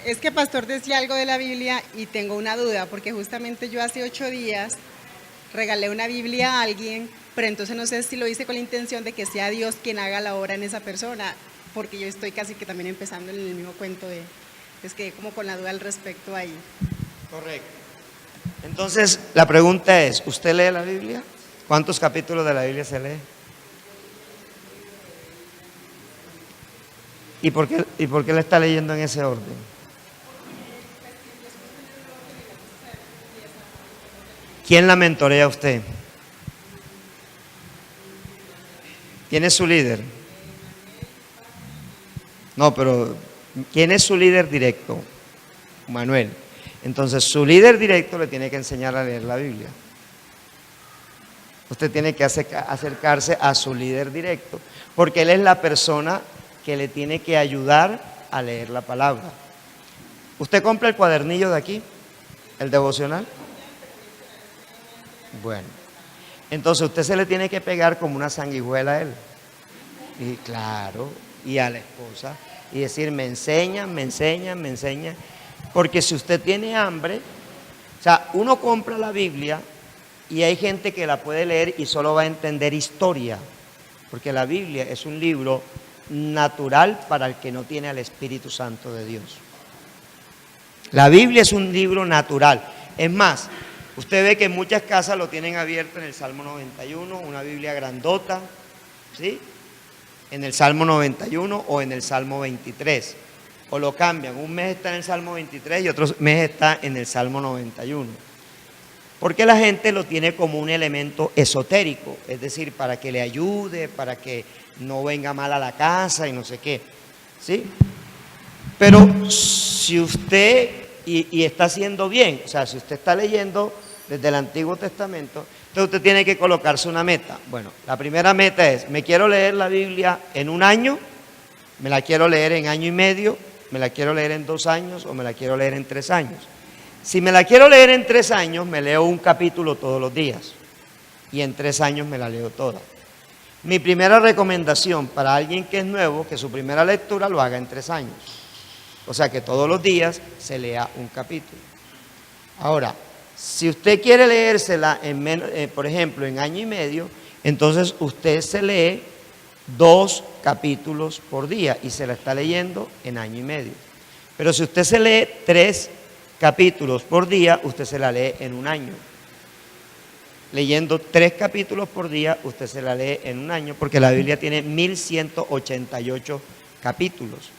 Es que Pastor decía algo de la Biblia y tengo una duda, porque justamente yo hace 8 días regalé una Biblia a alguien, pero entonces no sé si lo hice con la intención de que sea Dios quien haga la obra en esa persona, porque yo estoy casi que también empezando en el mismo cuento de, es que como con la duda al respecto ahí. Correcto. Entonces, la pregunta es, ¿usted lee la Biblia? ¿Cuántos capítulos de la Biblia se lee? ¿Y por qué la está leyendo en ese orden? ¿Quién la mentorea a usted? ¿Quién es su líder? No, pero ¿quién es su líder directo? Manuel. Entonces, su líder directo le tiene que enseñar a leer la Biblia. Usted tiene que acercarse a su líder directo, porque él es la persona que le tiene que ayudar a leer la palabra. ¿Usted compra el cuadernillo de aquí? ¿El devocional? Bueno, entonces usted se le tiene que pegar como una sanguijuela a él. Y claro, y a la esposa, y decir, me enseña, me enseña, me enseña. Porque si usted tiene hambre, o sea, uno compra la Biblia y hay gente que la puede leer y solo va a entender historia. Porque la Biblia es un libro natural para el que no tiene al Espíritu Santo de Dios. La Biblia es un libro natural. Es más, usted ve que en muchas casas lo tienen abierto en el Salmo 91, una Biblia grandota, ¿sí? En el Salmo 91 o en el Salmo 23. O lo cambian, un mes está en el Salmo 23 y otro mes está en el Salmo 91. Porque la gente lo tiene como un elemento esotérico, es decir, para que le ayude, para que no venga mal a la casa y no sé qué, ¿sí? Pero si usted, y está haciendo bien, o sea, si usted está leyendo desde el Antiguo Testamento, entonces usted tiene que colocarse una meta. Bueno, la primera meta es, me quiero leer la Biblia en un año, me la quiero leer en año y medio, me la quiero leer en 2 años o me la quiero leer en 3 años. Si me la quiero leer en 3 años, me leo un capítulo todos los días y en 3 años me la leo toda. Mi primera recomendación para alguien que es nuevo, que su primera lectura lo haga en 3 años. O sea, que todos los días se lea un capítulo. Ahora, si usted quiere leérsela, por ejemplo, en año y medio, entonces usted se lee 2 capítulos por día y se la está leyendo en año y medio. Pero si usted se lee 3 capítulos por día, usted se la lee en un año. Leyendo 3 capítulos por día, usted se la lee en un año, porque la Biblia tiene 1188 capítulos.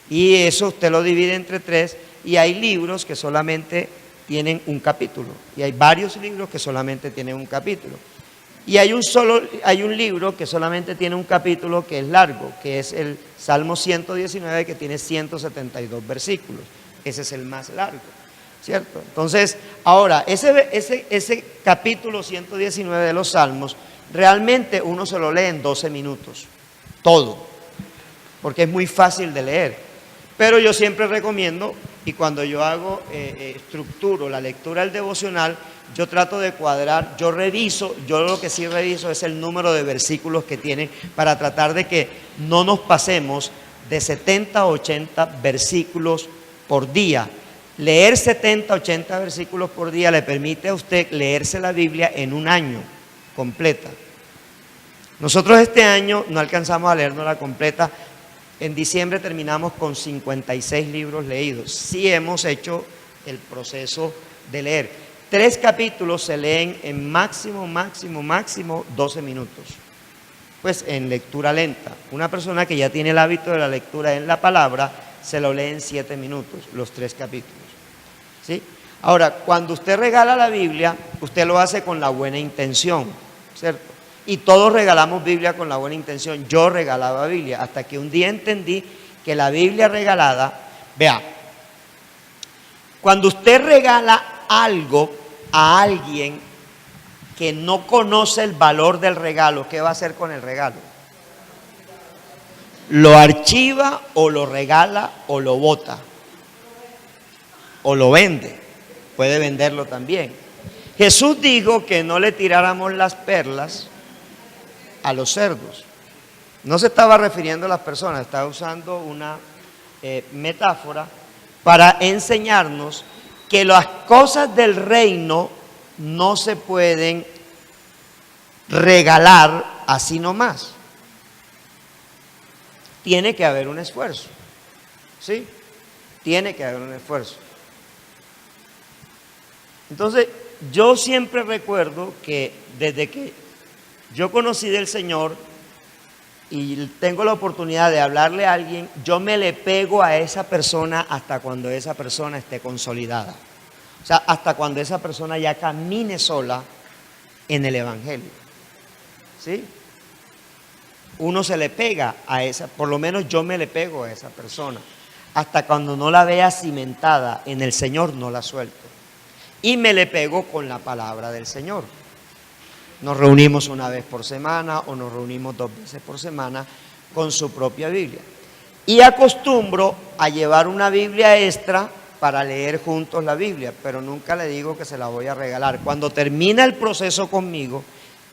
Y eso usted lo divide entre 3, y hay libros que solamente tienen un capítulo, y hay varios libros que solamente tienen un capítulo. Y hay un libro que solamente tiene un capítulo que es largo, que es el Salmo 119, que tiene 172 versículos. Ese es el más largo, ¿cierto? Entonces, ahora, ese capítulo 119 de los Salmos, realmente uno se lo lee en 12 minutos, todo, porque es muy fácil de leer. Pero yo siempre recomiendo, y cuando yo hago, estructuro la lectura del devocional, yo trato de cuadrar, yo lo que sí reviso es el número de versículos que tiene para tratar de que no nos pasemos de 70 a 80 versículos por día. Leer 70, 80 versículos por día le permite a usted leerse la Biblia en un año completa. Nosotros este año no alcanzamos a leernos la completa. En diciembre terminamos con 56 libros leídos. Sí hemos hecho el proceso de leer. 3 capítulos se leen en máximo 12 minutos. Pues en lectura lenta. Una persona que ya tiene el hábito de la lectura en la palabra, se lo lee en 7 minutos, los 3 capítulos. ¿Sí? Ahora, cuando usted regala la Biblia, usted lo hace con la buena intención, ¿cierto? Y todos regalamos Biblia con la buena intención. Yo regalaba Biblia hasta que un día entendí que la Biblia regalada, vea, cuando usted regala algo a alguien que no conoce el valor del regalo, ¿qué va a hacer con el regalo? Lo archiva o lo regala o lo bota o lo vende, puede venderlo también. Jesús dijo que no le tiráramos las perlas a los cerdos. No se estaba refiriendo a las personas, estaba usando una metáfora para enseñarnos que las cosas del reino no se pueden regalar así nomás. Tiene que haber un esfuerzo, ¿sí? Tiene que haber un esfuerzo. Entonces, yo siempre recuerdo que desde que yo conocí del Señor y tengo la oportunidad de hablarle a alguien, yo me le pego a esa persona hasta cuando esa persona esté consolidada. O sea, hasta cuando esa persona ya camine sola en el Evangelio. ¿Sí? Uno se le pega a esa, por lo menos yo me le pego a esa persona. Hasta cuando no la vea cimentada en el Señor, no la suelto. Y me le pego con la palabra del Señor. Nos reunimos una vez por semana o nos reunimos 2 veces por semana con su propia Biblia. Y acostumbro a llevar una Biblia extra para leer juntos la Biblia, pero nunca le digo que se la voy a regalar. Cuando termina el proceso conmigo,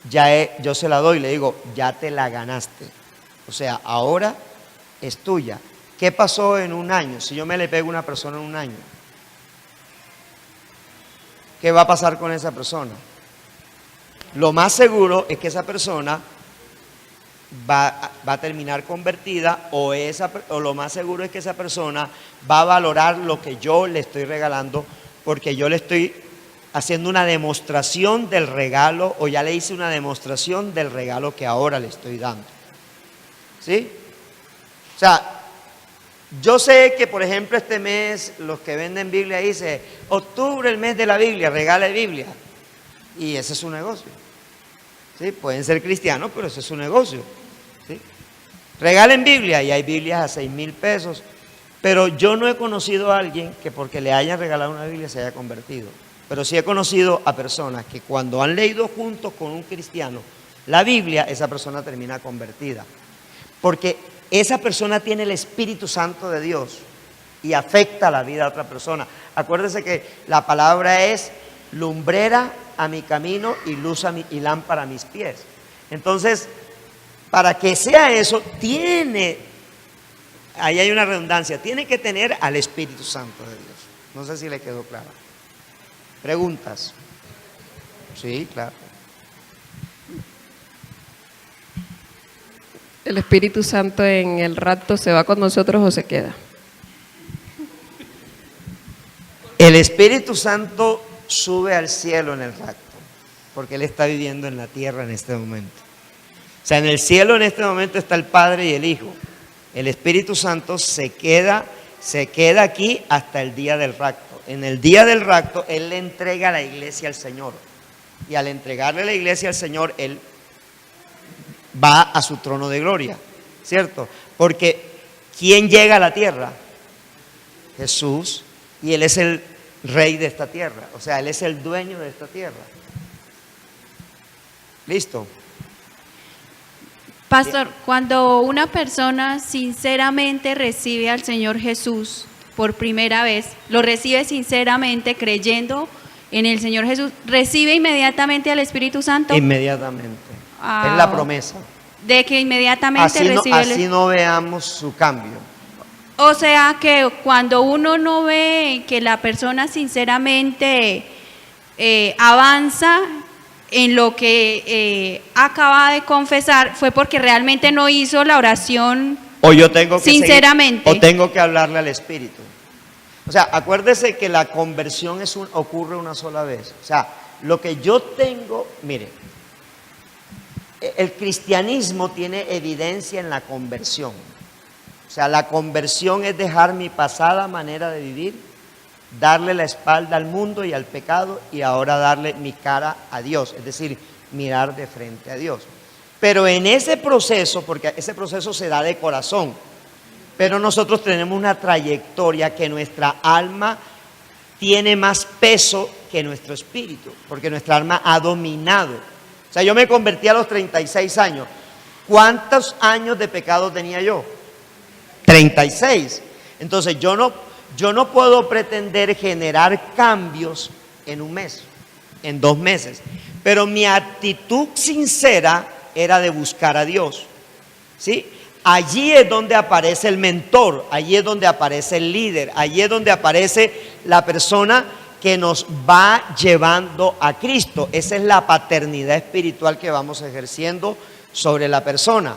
yo se la doy y le digo, ya te la ganaste. O sea, ahora es tuya. ¿Qué pasó en un año? Si yo me le pego a una persona en un año, ¿qué va a pasar con esa persona? Lo más seguro es que esa persona va a terminar convertida o lo más seguro es que esa persona va a valorar lo que yo le estoy regalando porque yo le estoy haciendo una demostración del regalo o ya le hice una demostración del regalo que ahora le estoy dando. ¿Sí? O sea, yo sé que por ejemplo este mes los que venden Biblia dice octubre, el mes de la Biblia, regala Biblia y ese es su negocio. ¿Sí? Pueden ser cristianos, pero ese es su negocio. ¿Sí? Regalen Biblia y hay Biblias a 6,000 pesos, pero yo no he conocido a alguien que porque le hayan regalado una Biblia se haya convertido. Pero sí he conocido a personas que cuando han leído juntos con un cristiano la Biblia, esa persona termina convertida. Porque esa persona tiene el Espíritu Santo de Dios y afecta la vida de otra persona. Acuérdese que la palabra es lumbrera a mi camino y luz y lámpara a mis pies. Entonces, para que sea eso, ahí hay una redundancia, tiene que tener al Espíritu Santo de Dios. No sé si le quedó clara. ¿Preguntas? Sí, claro. ¿El Espíritu Santo en el rapto se va con nosotros o se queda? El Espíritu Santo sube al cielo en el rapto, porque Él está viviendo en la tierra en este momento. O sea, en el cielo en este momento está el Padre y el Hijo. El Espíritu Santo se queda aquí hasta el día del rapto. En el día del rapto, Él le entrega la iglesia al Señor. Y al entregarle la iglesia al Señor, Él va a su trono de gloria, ¿cierto? Porque ¿quién llega a la tierra? Jesús, y Él es el rey de esta tierra, o sea, Él es el dueño de esta tierra. ¿Listo? Pastor, cuando una persona sinceramente recibe al Señor Jesús por primera vez, lo recibe sinceramente creyendo en el Señor Jesús, ¿recibe inmediatamente al Espíritu Santo? Inmediatamente. Es la promesa. De que inmediatamente así no veamos su cambio. O sea que cuando uno no ve que la persona sinceramente avanza en lo que acaba de confesar, fue porque realmente no hizo la oración o yo tengo que sinceramente. O tengo que hablarle al Espíritu. O sea, acuérdese que la conversión ocurre una sola vez. O sea, lo que yo tengo, mire, el cristianismo tiene evidencia en la conversión. O sea, la conversión es dejar mi pasada manera de vivir, darle la espalda al mundo y al pecado y ahora darle mi cara a Dios, es decir, mirar de frente a Dios. Pero en ese proceso, porque ese proceso se da de corazón, Pero nosotros tenemos una trayectoria que nuestra alma tiene más peso que nuestro espíritu, porque nuestra alma ha dominado. O sea, yo me convertí a los 36 años. ¿Cuántos años de pecado tenía yo? 36. Entonces yo no puedo pretender generar cambios en un mes, en 2 meses. Pero mi actitud sincera era de buscar a Dios, ¿sí? Allí es donde aparece el mentor, allí es donde aparece el líder, allí es donde aparece la persona que nos va llevando a Cristo. Esa es la paternidad espiritual que vamos ejerciendo sobre la persona,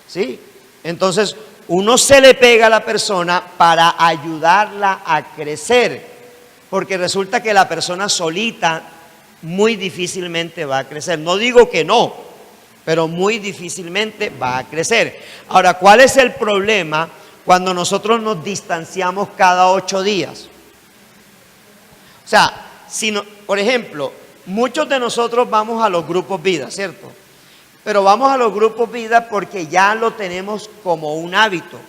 ¿sí? Entonces, uno se le pega a la persona para ayudarla a crecer, porque resulta que la persona solita muy difícilmente va a crecer. No digo que no, pero muy difícilmente va a crecer. Ahora, ¿cuál es el problema cuando nosotros nos distanciamos cada 8 días? O sea, por ejemplo, muchos de nosotros vamos a los grupos vida, ¿cierto? Pero vamos a los grupos vida porque ya lo tenemos como un hábito.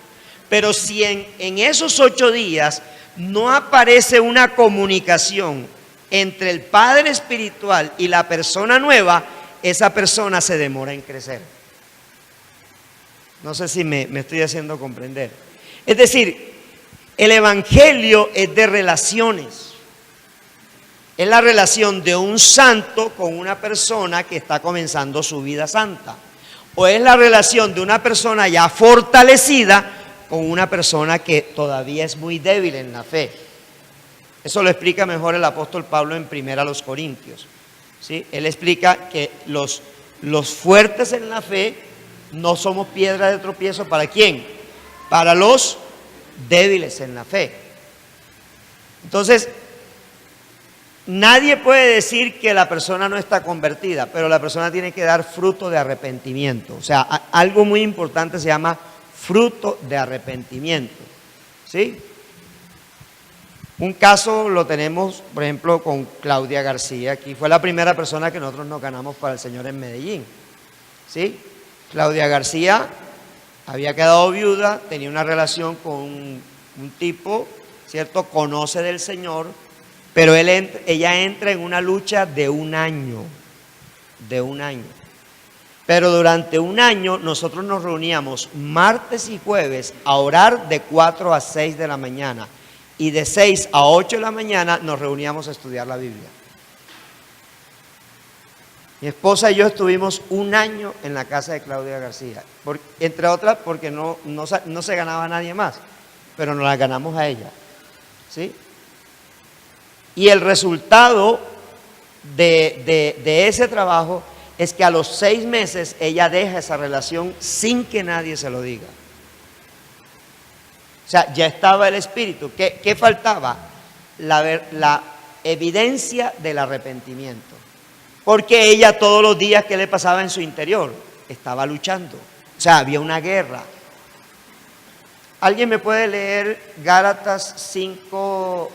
Pero si en esos 8 días no aparece una comunicación entre el padre espiritual y la persona nueva, esa persona se demora en crecer. No sé si me estoy haciendo comprender. Es decir, el evangelio es de relaciones. Es la relación de un santo con una persona que está comenzando su vida santa. O es la relación de una persona ya fortalecida con una persona que todavía es muy débil en la fe. Eso lo explica mejor el apóstol Pablo en 1 Corintios. ¿Sí? Él explica que los fuertes en la fe no somos piedra de tropiezo. ¿Para quién? Para los débiles en la fe. Entonces, nadie puede decir que la persona no está convertida, pero la persona tiene que dar fruto de arrepentimiento. O sea, algo muy importante se llama fruto de arrepentimiento. ¿Sí? Un caso lo tenemos, por ejemplo, con Claudia García. Aquí fue la primera persona que nosotros nos ganamos para el Señor en Medellín. ¿Sí? Claudia García había quedado viuda, tenía una relación con un tipo, ¿cierto? Conoce del Señor, pero ella entra en una lucha de un año. Pero durante un año nosotros nos reuníamos martes y jueves a orar de 4 a 6 de la mañana. Y de 6 a 8 de la mañana nos reuníamos a estudiar la Biblia. Mi esposa y yo estuvimos un año en la casa de Claudia García, entre otras porque no se ganaba a nadie más, pero nos la ganamos a ella. ¿Sí? Y el resultado de ese trabajo es que a los 6 meses ella deja esa relación sin que nadie se lo diga. O sea, ya estaba el espíritu. ¿Qué faltaba? La evidencia del arrepentimiento. Porque ella todos los días, ¿qué le pasaba en su interior? Estaba luchando. O sea, había una guerra. ¿Alguien me puede leer Gálatas 5,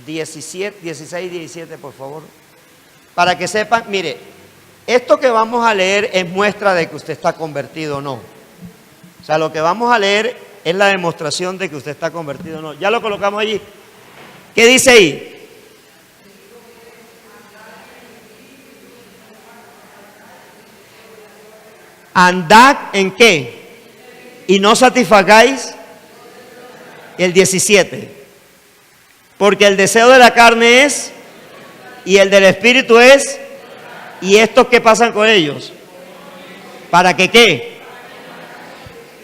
16 y 17, por favor? Para que sepan, mire, esto que vamos a leer es muestra de que usted está convertido o no. O sea, lo que vamos a leer es la demostración de que usted está convertido o no. Ya lo colocamos allí. ¿Qué dice ahí? Andad en qué, y no satisfagáis. El 17. Porque el deseo de la carne es, y el del espíritu es, y estos que pasan con ellos. ¿Para que qué?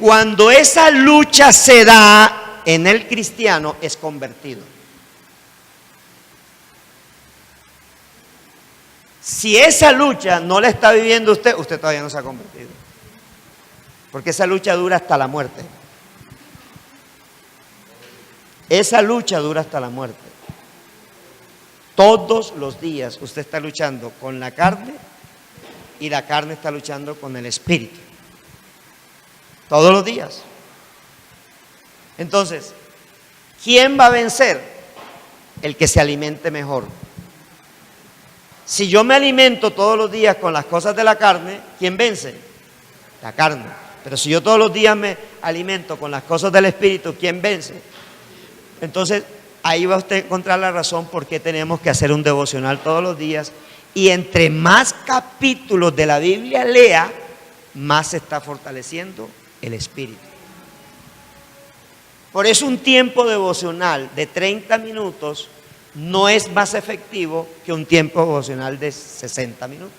Cuando esa lucha se da en el cristiano, es convertido. Si esa lucha no la está viviendo usted todavía no se ha convertido. Porque esa lucha dura hasta la muerte. Esa lucha dura hasta la muerte. Todos los días usted está luchando con la carne y la carne está luchando con el espíritu. Todos los días. Entonces, ¿quién va a vencer? El que se alimente mejor. Si yo me alimento todos los días con las cosas de la carne, ¿quién vence? La carne. Pero si yo todos los días me alimento con las cosas del Espíritu, ¿quién vence? Entonces, ahí va usted a encontrar la razón por qué tenemos que hacer un devocional todos los días. Y entre más capítulos de la Biblia lea, más se está fortaleciendo el Espíritu. Por eso un tiempo devocional de 30 minutos no es más efectivo que un tiempo devocional de 60 minutos.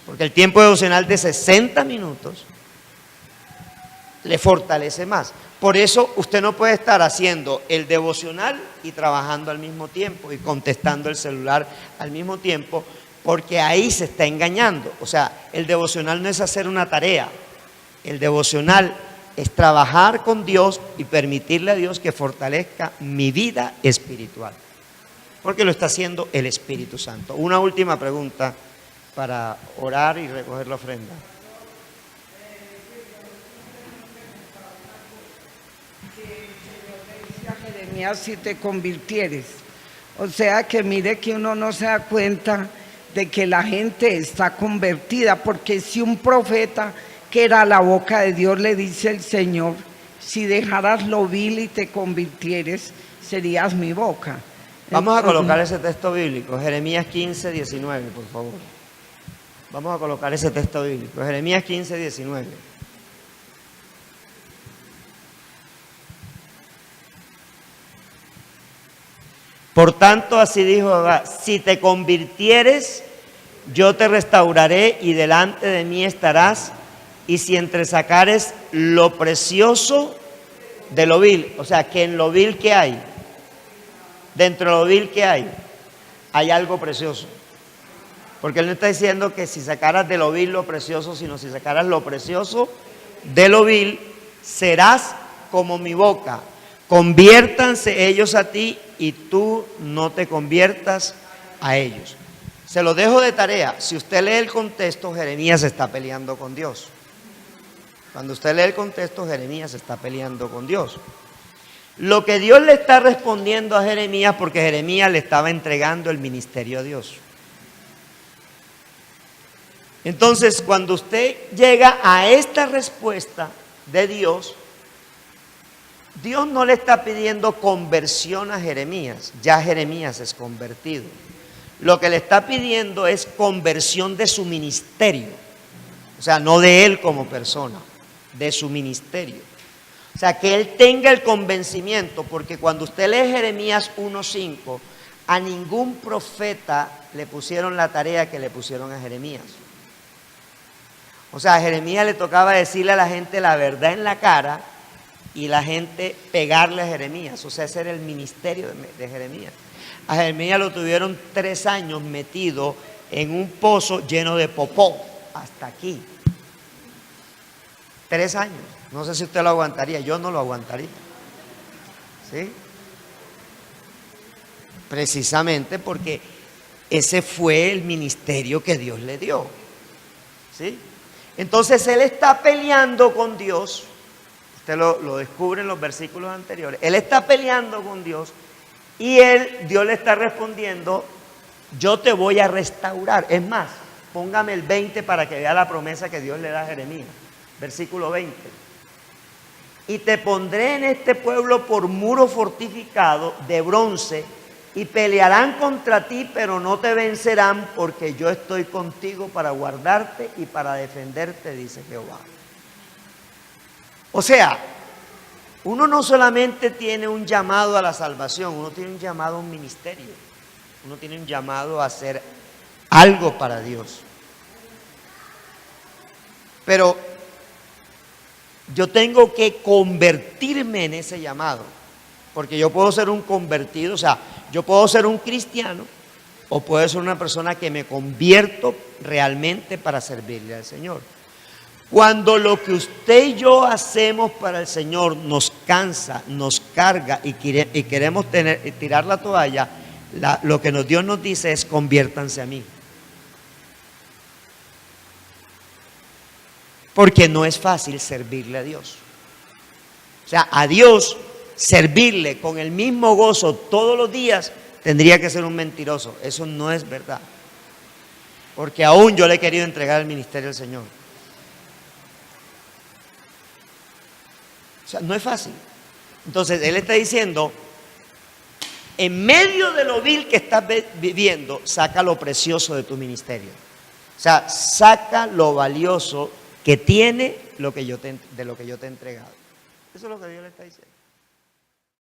Porque el tiempo devocional de 60 minutos le fortalece más. Por eso usted no puede estar haciendo el devocional y trabajando al mismo tiempo y contestando el celular al mismo tiempo, porque ahí se está engañando. O sea, el devocional no es hacer una tarea. El devocional es trabajar con Dios y permitirle a Dios que fortalezca mi vida espiritual. Porque lo está haciendo el Espíritu Santo. Una última pregunta para orar y recoger la ofrenda. Jeremías, si te convirtieres. O sea que mire que uno no se da cuenta de que la gente está convertida, porque si un profeta que era la boca de Dios le dice el Señor, si dejaras lo vil y te convirtieres, serías mi boca. Vamos a colocar ese texto bíblico, Jeremías 15, 19, por favor. Vamos a colocar ese texto bíblico, Jeremías 15, 19. Por tanto, así dijo Jehová, si te convirtieres, yo te restauraré y delante de mí estarás, y si entresacares lo precioso de lo vil, o sea, que en lo vil que hay, dentro de lo vil que hay algo precioso. Porque él no está diciendo que si sacaras de lo vil lo precioso, sino si sacaras lo precioso de lo vil, serás como mi boca. Conviértanse ellos a ti y tú no te conviertas a ellos. Se lo dejo de tarea. Si usted lee el contexto, Jeremías está peleando con Dios. Cuando usted lee el contexto, Jeremías está peleando con Dios. Lo que Dios le está respondiendo a Jeremías, porque Jeremías le estaba entregando el ministerio a Dios. Entonces, cuando usted llega a esta respuesta de Dios, Dios no le está pidiendo conversión a Jeremías, ya Jeremías es convertido. Lo que le está pidiendo es conversión de su ministerio, o sea, no de él como persona, de su ministerio. O sea, que él tenga el convencimiento, porque cuando usted lee Jeremías 1:5, a ningún profeta le pusieron la tarea que le pusieron a Jeremías. O sea, a Jeremías le tocaba decirle a la gente la verdad en la cara y la gente pegarle a Jeremías. O sea, ese era el ministerio de Jeremías. A Jeremías lo tuvieron 3 años metido en un pozo lleno de popó, hasta aquí. 3 años. No sé si usted lo aguantaría, yo no lo aguantaría. ¿Sí? Precisamente porque ese fue el ministerio que Dios le dio. ¿Sí? Entonces él está peleando con Dios. Usted lo descubre en los versículos anteriores. Él está peleando con Dios y Dios le está respondiendo, yo te voy a restaurar. Es más, póngame el 20 para que vea la promesa que Dios le da a Jeremías. Versículo 20. Y te pondré en este pueblo por muro fortificado de bronce, y pelearán contra ti, pero no te vencerán, porque yo estoy contigo para guardarte y para defenderte, dice Jehová. O sea, uno no solamente tiene un llamado a la salvación, uno tiene un llamado a un ministerio. Uno tiene un llamado a hacer algo para Dios. Pero yo tengo que convertirme en ese llamado. Porque yo puedo ser un convertido, o sea, yo puedo ser un cristiano o puedo ser una persona que me convierto realmente para servirle al Señor. Cuando lo que usted y yo hacemos para el Señor nos cansa, nos carga y queremos tirar la toalla, lo que Dios nos dice es conviértanse a mí. Porque no es fácil servirle a Dios. O sea, a Dios servirle con el mismo gozo todos los días tendría que ser un mentiroso. Eso no es verdad. Porque aún yo le he querido entregar el ministerio al Señor. O sea, no es fácil. Entonces, él está diciendo, en medio de lo vil que estás viviendo, saca lo precioso de tu ministerio. O sea, saca lo valioso que tiene de lo que yo te he entregado. Eso es lo que Dios le está diciendo.